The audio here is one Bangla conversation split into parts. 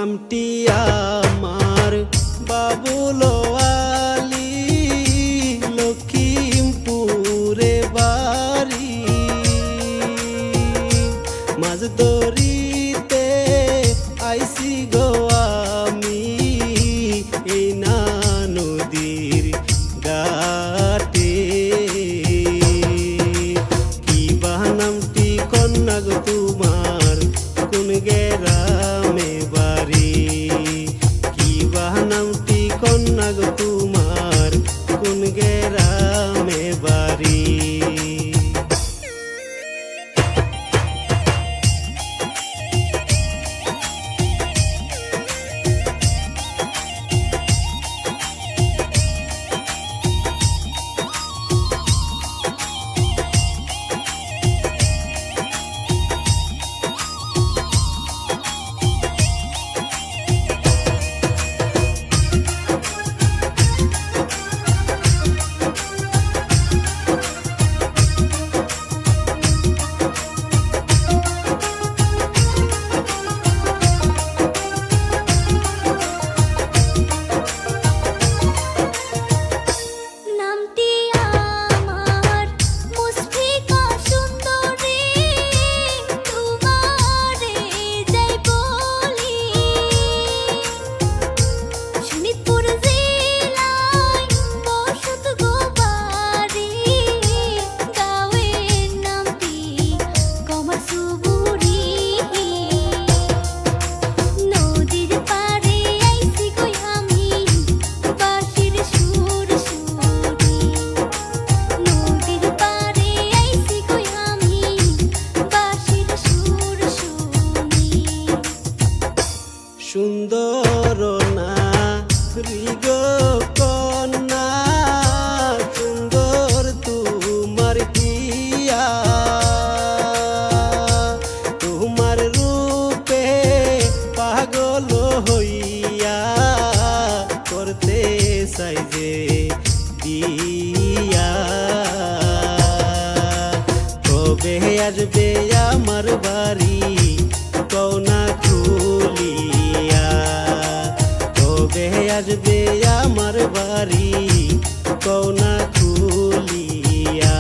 নামটি আমার বাবুল আলী, লখিমপুরে বাড়ি। মাঝ দরিতে আইসি গো আমি, এই না নদীর ঘাটে। কি বা নামটি কন্যা গো তোমার, কোন গ্রামে বাড়ি? কি বা নামটি কন্যা গো তোমার, কোন গ্রামে বাড়ি? সুন্দর নারী গো কন্যা, সুন্দর তোমার পিয়া। তোমার রূপে পাগল হইয়া করতে চাই যে বিয়া। কবে আসবে আমার বাড়ি কওনা খুলিয়া? কবে আসবে আমার বাড়ি কওনা খুলিয়া?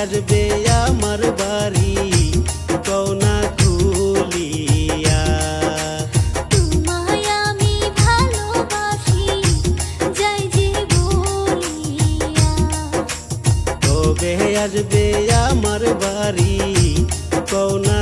আসবে আমার বাড়ি কওনা খুলিয়া? তোমায় আমি ভালোবাসি যাই যে বলিয়া। কবে আসবে আমার বাড়ি কওনা